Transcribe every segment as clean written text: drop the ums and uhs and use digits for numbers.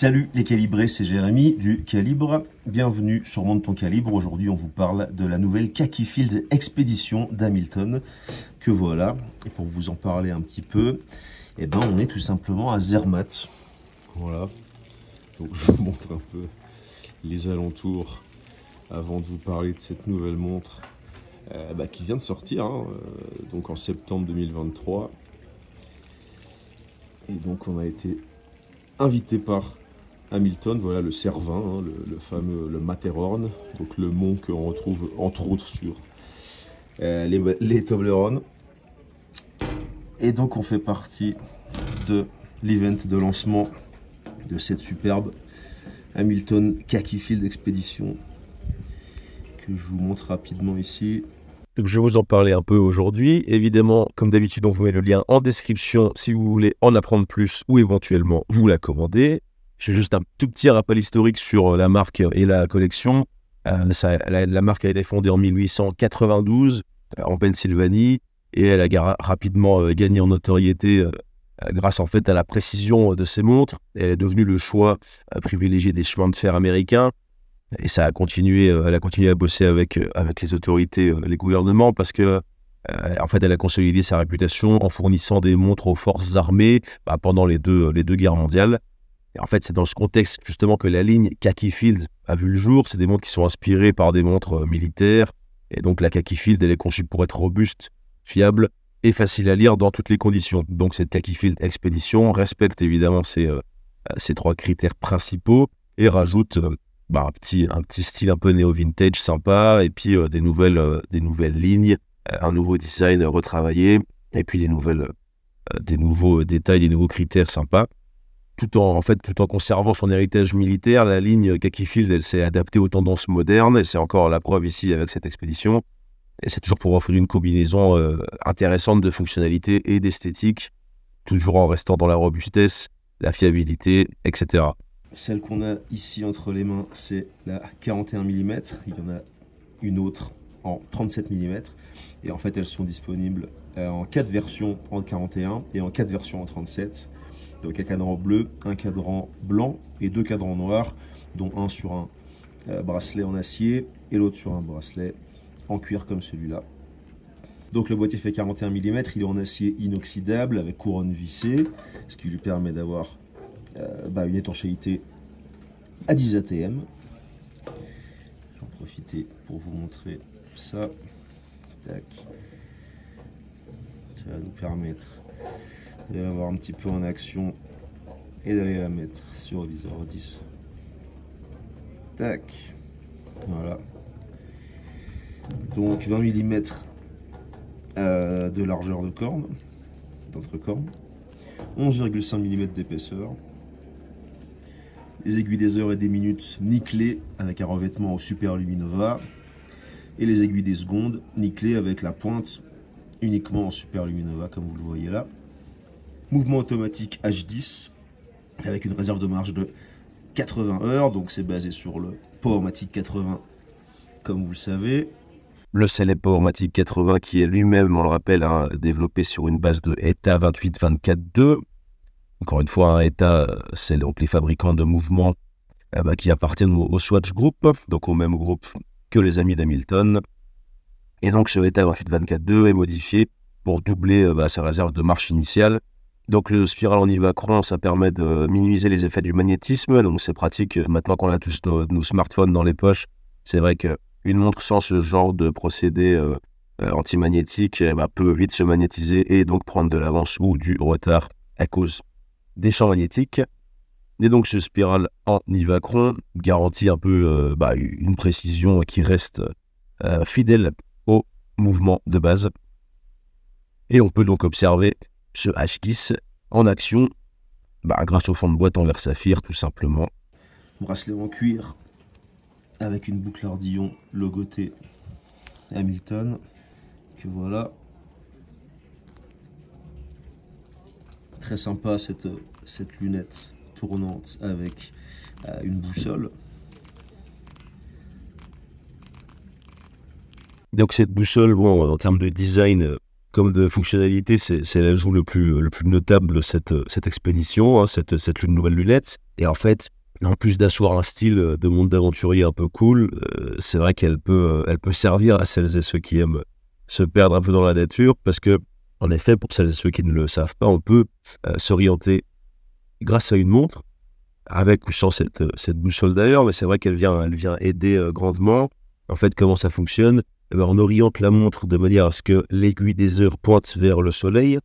Salut les calibrés, c'est Jérémy du Calibre. Bienvenue sur Monte ton Calibre. Aujourd'hui, on vous parle de la nouvelle Khaki Field Expedition d'Hamilton. Que voilà. Et pour vous en parler un petit peu, eh ben, on est tout simplement à Zermatt. Voilà. Donc je vous montre un peu les alentours avant de vous parler de cette nouvelle montre qui vient de sortir, donc en septembre 2023. Et donc on a été invité par Hamilton, voilà le Cervin, le fameux le Matterhorn, donc le mont qu'on retrouve entre autres sur les Toblerone. Et donc on fait partie de l'event de lancement de cette superbe Hamilton Khaki Field Expedition que je vous montre rapidement ici. Donc, je vais vous en parler un peu aujourd'hui. Évidemment, comme d'habitude, on vous met le lien en description si vous voulez en apprendre plus ou éventuellement vous la commander. J'ai juste un tout petit rappel historique sur la marque et la collection. La marque a été fondée en 1892 en Pennsylvanie et elle a rapidement gagné en notoriété grâce en fait à la précision de ses montres. Elle est devenue le choix privilégié des chemins de fer américains. Et ça a continué, elle a continué à bosser avec les autorités, les gouvernements, parce que en fait, elle a consolidé sa réputation en fournissant des montres aux forces armées pendant les deux guerres mondiales. Et en fait, c'est dans ce contexte justement que la ligne Khaki Field a vu le jour. C'est des montres qui sont inspirées par des montres militaires. Et donc la Khaki Field, elle est conçue pour être robuste, fiable et facile à lire dans toutes les conditions. Donc cette Khaki Field Expedition respecte évidemment ces trois critères principaux et rajoute un petit style un peu néo-vintage sympa, et puis des nouvelles lignes, un nouveau design retravaillé, et puis des nouveaux détails, des nouveaux critères sympas. Tout en conservant son héritage militaire, la ligne Khaki Field, elle s'est adaptée aux tendances modernes, et c'est encore la preuve ici avec cette expédition. Et c'est toujours pour offrir une combinaison intéressante de fonctionnalité et d'esthétique, toujours en restant dans la robustesse, la fiabilité, etc. Celle qu'on a ici entre les mains, c'est la 41 mm. Il y en a une autre en 37 mm. Et en fait, elles sont disponibles en 4 versions en 41 et en 4 versions en 37. Donc un cadran bleu, un cadran blanc et 2 cadrans noirs, dont un sur un bracelet en acier et l'autre sur un bracelet en cuir comme celui-là. Donc le boîtier fait 41 mm, il est en acier inoxydable avec couronne vissée, ce qui lui permet d'avoir une étanchéité à 10 ATM. J'en profiter pour vous montrer ça. Tac. Ça va nous permettre de l'avoir un petit peu en action et d'aller la mettre sur 10h10. Tac. Voilà. Donc 20 mm de largeur de corne, d'entrecorne, 11,5 mm d'épaisseur. Les aiguilles des heures et des minutes nickelées avec un revêtement au Super Luminova. Et les aiguilles des secondes nickelées avec la pointe uniquement en Super Luminova, comme vous le voyez là. Mouvement automatique H10 avec une réserve de marche de 80 heures. Donc c'est basé sur le Powermatic 80, comme vous le savez. Le célèbre Powermatic 80 qui est lui-même, on le rappelle, développé sur une base de ETA 2824.2. Encore une fois, ETA, c'est donc les fabricants de mouvements qui appartiennent au Swatch Group, donc au même groupe que les amis d'Hamilton. Et donc ce ETA 2824.2 est modifié pour doubler sa réserve de marche initiale. Donc le spiral en Nivacron, ça permet de minimiser les effets du magnétisme, donc c'est pratique. Maintenant qu'on a tous nos smartphones dans les poches, c'est vrai qu'une montre sans ce genre de procédé anti-magnétique peut vite se magnétiser et donc prendre de l'avance ou du retard à cause des champs magnétiques. Et donc ce spiral en Nivacron garantit un peu une précision qui reste fidèle au mouvement de base. Et on peut donc observer ce H10 en action grâce au fond de boîte en verre saphir tout simplement. Bracelet en cuir avec une boucle ardillon logotée Hamilton, que voilà. Très sympa cette lunette tournante avec une boussole. Donc cette boussole, en termes de design, comme de fonctionnalité, c'est l'ajout le plus notable de cette expédition, hein, cette nouvelle lunette. Et en fait, en plus d'asseoir un style de monde d'aventurier un peu cool, c'est vrai qu'elle peut servir à celles et ceux qui aiment se perdre un peu dans la nature, parce que, en effet, pour celles et ceux qui ne le savent pas, on peut s'orienter grâce à une montre, avec ou sans cette boussole d'ailleurs, mais c'est vrai qu'elle vient aider grandement. En fait, comment ça fonctionne? Eh ben, on oriente la montre de manière à ce que l'aiguille des heures pointe vers le soleil.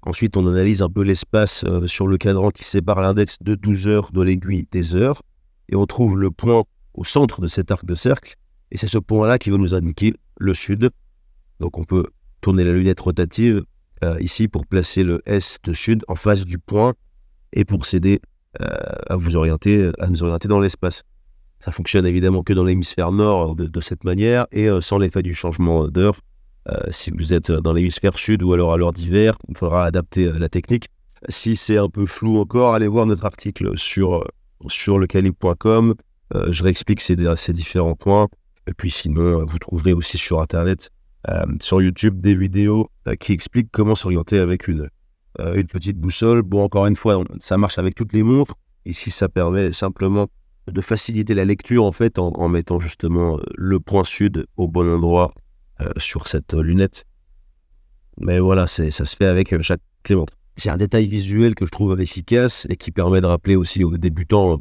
Ensuite, on analyse un peu l'espace sur le cadran qui sépare l'index de 12 heures de l'aiguille des heures. Et on trouve le point au centre de cet arc de cercle. Et c'est ce point-là qui va nous indiquer le sud. Donc on peut tourner la lunette rotative ici pour placer le S de sud en face du point et pour s'aider à nous orienter dans l'espace. Ça fonctionne évidemment que dans l'hémisphère nord de cette manière et sans l'effet du changement d'heure. Si vous êtes dans l'hémisphère sud ou alors à l'heure d'hiver, il faudra adapter la technique. Si c'est un peu flou encore, allez voir notre article sur lecalibre.com. Je réexplique ces différents points. Et puis sinon, vous trouverez aussi sur Internet, sur YouTube, des vidéos qui expliquent comment s'orienter avec une petite boussole. Bon, encore une fois, ça marche avec toutes les montres. Ici, ça permet simplement de faciliter la lecture en fait en mettant justement le point sud au bon endroit sur cette lunette. Mais voilà, ça se fait avec chaque montre. J'ai un détail visuel que je trouve efficace et qui permet de rappeler aussi aux débutants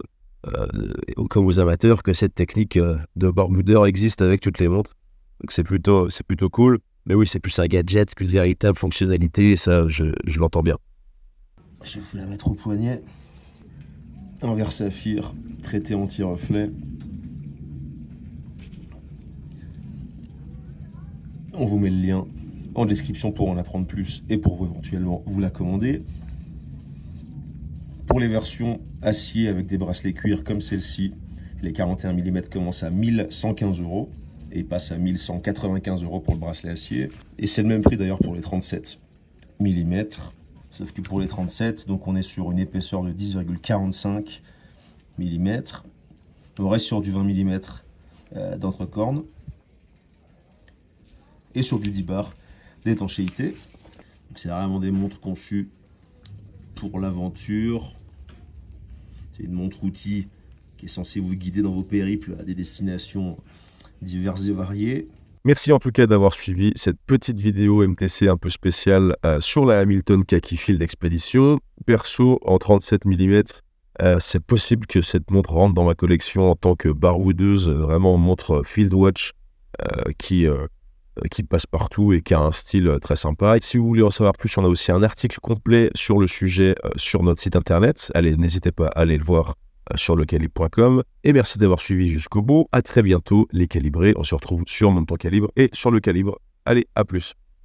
comme aux amateurs que cette technique de baroudeur existe avec toutes les montres. Donc c'est plutôt cool. Mais oui, c'est plus un gadget qu'une véritable fonctionnalité, et ça, je l'entends bien. Je vais vous la mettre au poignet. En verre saphir, traité anti-reflet. On vous met le lien en description pour en apprendre plus et pour éventuellement vous la commander. Pour les versions acier avec des bracelets cuir comme celle-ci, les 41 mm commencent à 1115 € et passent à 1195 € pour le bracelet acier. Et c'est le même prix d'ailleurs pour les 37 mm. Sauf que pour les 37, donc on est sur une épaisseur de 10,45 mm. On reste sur du 20 mm d'entrecorne. Et sur du 10 bar d'étanchéité. C'est vraiment des montres conçues pour l'aventure. C'est une montre outil qui est censée vous guider dans vos périples à des destinations diverses et variées. Merci en tout cas d'avoir suivi cette petite vidéo MTC un peu spéciale sur la Hamilton Khaki Field Expedition. Perso, en 37 mm, c'est possible que cette montre rentre dans ma collection en tant que baroudeuse, vraiment montre Field Watch qui passe partout et qui a un style très sympa. Et si vous voulez en savoir plus, on a aussi un article complet sur le sujet sur notre site internet. Allez, n'hésitez pas à aller le voir sur lecalibre.com. Et merci d'avoir suivi jusqu'au bout. À très bientôt, les calibrés. On se retrouve sur Mon Temps Calibre et sur Le Calibre. Allez, à plus.